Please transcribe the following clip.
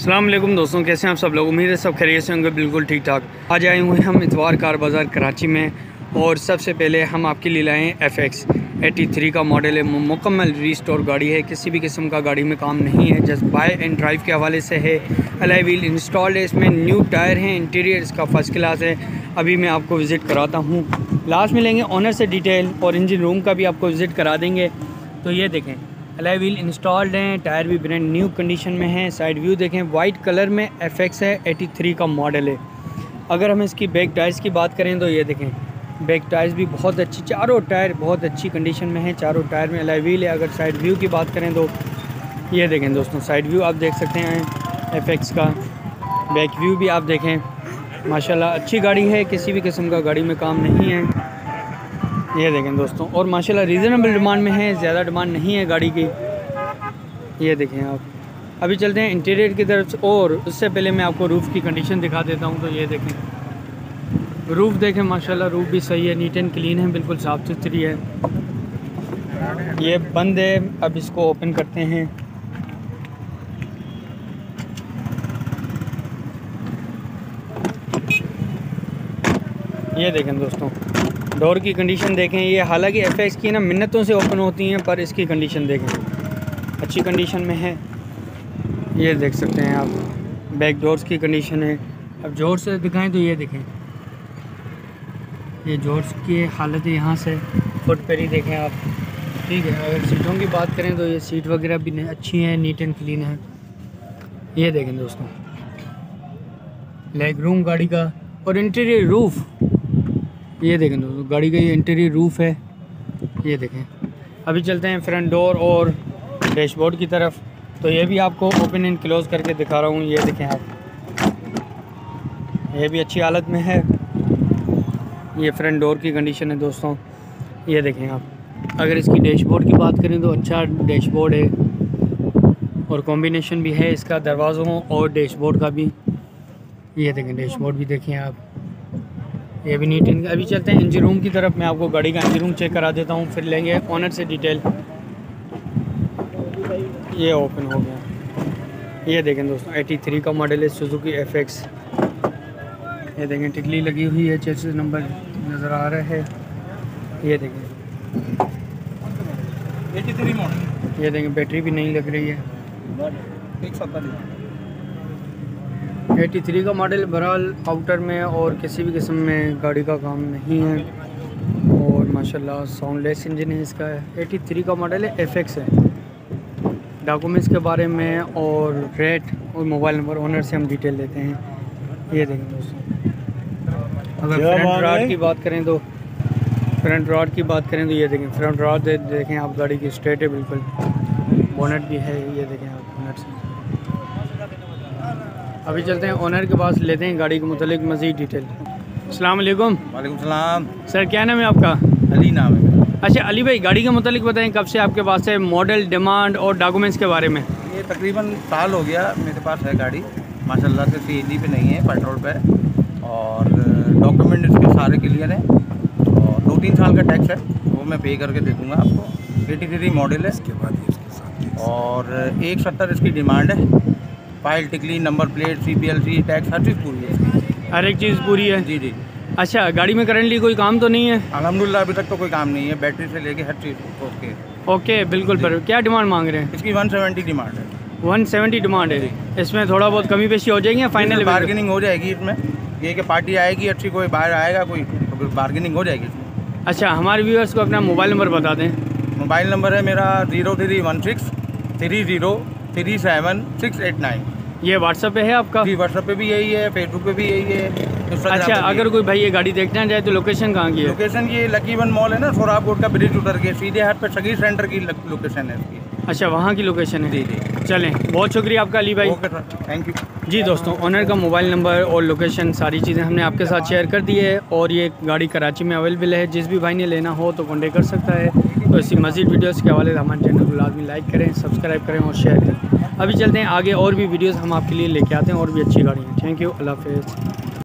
अस्सलाम वालेकुम दोस्तों, कैसे हैं आप सब लोग। उम्मीद है सब खैरियत से होंगे, बिल्कुल ठीक ठाक। आज आए हुए हम इतवार कार बाज़ार कराची में और सबसे पहले हम आपके लिए लाए हैं FX 83 का मॉडल है। मुकम्मल रीस्टोर गाड़ी है, किसी भी किस्म का गाड़ी में काम नहीं है, जस्ट बाय एंड ड्राइव के हवाले से है। अलॉय व्हील इंस्टॉल्ड है, इसमें न्यू टायर हैं, इंटीरियर इसका फर्स्ट क्लास है। अभी मैं आपको विज़िट कराता हूँ, लास्ट में लेंगे ऑनर से डिटेल और इंजन रूम का भी आपको विज़िट करा देंगे। तो ये देखें, अलॉय व्हील इंस्टॉल्ड हैं, टायर भी ब्रांड न्यू कंडीशन में है। साइड व्यू देखें, वाइट कलर में FX है, 83 का मॉडल है। अगर हम इसकी बैक टायर्स की बात करें तो ये देखें, बैक टायर्स भी बहुत अच्छी, चारों टायर बहुत अच्छी कंडीशन में है। चारों टायर में अलॉय व्हील है। अगर साइड व्यू की बात करें तो ये देखें दोस्तों, साइड व्यू आप देख सकते हैं FX का। बैक व्यू भी आप देखें, माशाल्लाह अच्छी गाड़ी है, किसी भी किस्म का गाड़ी में काम नहीं है। ये देखें दोस्तों, और माशाल्लाह रीज़नेबल डिमांड में है, ज़्यादा डिमांड नहीं है गाड़ी की। ये देखें आप। अभी चलते हैं इंटीरियर की तरफ से, और उससे पहले मैं आपको रूफ़ की कंडीशन दिखा देता हूँ। तो ये देखें, रूफ़ देखें, माशाल्लाह रूफ़ भी सही है, नीट एंड क्लीन है, बिल्कुल साफ़ सुथरी है। ये बंद है, अब इसको ओपन करते हैं। ये देखें दोस्तों, डोर की कंडीशन देखें। ये हालांकि FX की ना मिन्नतों से ओपन होती हैं, पर इसकी कंडीशन देखें, अच्छी कंडीशन में है। ये देख सकते हैं आप, बैक डोर्स की कंडीशन है। अब जोर से दिखाएं तो ये देखें, ये जोर्स की हालत है यहाँ से फुट पर ही देखें आप, ठीक है। अगर सीटों की बात करें तो ये सीट वगैरह भी अच्छी हैं, नीट एंड क्लीन है। ये देखें दोस्तों, लेग रूम गाड़ी का, और इंटीरियर रूफ़ ये देखें दोस्तों, गाड़ी का ये इंटीरियर रूफ़ है। ये देखें। अभी चलते हैं फ्रंट डोर और डैशबोर्ड की तरफ। तो ये भी आपको ओपन एंड क्लोज़ करके दिखा रहा हूँ। ये देखें आप, ये भी अच्छी हालत में है। ये फ्रंट डोर की कंडीशन है दोस्तों। ये देखें आप। अगर इसकी डैशबोर्ड की बात करें तो अच्छा डैशबोर्ड है, और कॉम्बिनेशन भी है इसका दरवाज़ों और डैशबोर्ड का भी। ये देखें, डैशबोर्ड भी देखें आप, ये भी नीट एंड। अभी चलते हैं इंजन रूम की तरफ, मैं आपको गाड़ी का इंजन रूम चेक करा देता हूँ, फिर लेंगे ऑनर से डिटेल। ये ओपन हो गया। ये देखें दोस्तों, 83 का मॉडल है, सुजुकी FX। ये देखें, टिकली लगी हुई है, चेसिस नंबर नज़र आ रहा है। ये देखें 83 मॉडल। ये देखें, बैटरी भी नहीं लग रही है। 83 का मॉडल, बहरहाल आउटर में और किसी भी किस्म में गाड़ी का काम नहीं है, और माशाल्लाह साउंडलेस इंजन है इसका। 83 का मॉडल है, FX है। डॉक्यूमेंट्स के बारे में और रेट और मोबाइल नंबर ऑनर से हम डिटेल लेते हैं। ये देखें दोस्तों, अगर फ्रंट रॉड की बात करें तो ये देखें, फ्रंट रॉड देखें आप, गाड़ी की स्ट्रेट है बिल्कुल, बोनट भी है। ये देखें आप बोनट से। अभी चलते हैं ओनर के पास, लेते हैं गाड़ी के मुतालिक मज़ीद डिटेल। अस्सलाम वालेकुम। वालेकुम सलाम। सर क्या नाम है आपका? अली नाम है। अच्छा अली भाई, गाड़ी के मुतालिक बताएं, कब से आपके पास है, मॉडल, डिमांड और डॉक्यूमेंट्स के बारे में। ये तकरीबन साल हो गया मेरे पास है गाड़ी, माशाल्लाह से CNG पे नहीं है, पेट्रोल पे है, और डॉक्यूमेंट इसके सारे क्लियर हैं, और 2-3 साल का टैक्स है, वो मैं पे करके दे दूँगा आपको। 83 मॉडल है इसके बाद, और 170 इसकी डिमांड है। फाइल, टिकली, नंबर प्लेट, CPLC, टैक्स, हर चीज़ पूरी है, हर एक चीज़ पूरी है। जी जी। अच्छा, गाड़ी में करंटली कोई काम तो नहीं है? अल्हम्दुलिल्लाह अभी तक तो कोई काम नहीं है, बैटरी से लेके हर चीज़ ओके। ओके, बिल्कुल। पर क्या डिमांड मांग रहे हैं? इसकी 170 डिमांड है। 170 डिमांड है। इसमें थोड़ा बहुत कमी पेशी हो जाएगी या फाइनल बार्गेनिंग हो जाएगी इसमें? ये कि पार्टी आएगी अच्छी, कोई बाहर आएगा कोई, तो बार्गेनिंग हो जाएगी इसमें। अच्छा, हमारे व्यूअर्स को अपना मोबाइल नंबर बता दें। मोबाइल नंबर है मेरा 0316 30 37 689। ये व्हाट्सएप पे है आपका? जी, व्हाट्सएप पे भी यही है, फेसबुक पे भी यही है। अच्छा, अगर कोई भाई ये गाड़ी देखना चाहे तो लोकेशन कहाँ की है? लोकेशन ये लकी वन मॉल है ना, सोराब रोड का ब्रिज उतर के सीधे हाथ पे सगीर सेंटर की लोकेशन है इसकी। अच्छा, वहाँ की लोकेशन है। जी जी। चलें, बहुत शुक्रिया आपका अली भाई। Okay sir, thank you. जी दोस्तों, ओनर का मोबाइल नंबर और लोकेशन सारी चीज़ें हमने आपके साथ शेयर कर दी है, और ये गाड़ी कराची में अवेलेबल है। जिस भी भाई ने लेना हो तो कॉन्टेक्ट कर सकता है। तो इसी मज़ीद वीडियोस के हवाले से हमारे चैनल को लाजमी लाइक करें, सब्सक्राइब करें और शेयर करें। अभी चलते हैं आगे, और भी वीडियोस हम आपके लिए लेके आते हैं, और भी अच्छी गाड़ियाँ। थैंक यू, अल्लाह हाफ़िज़।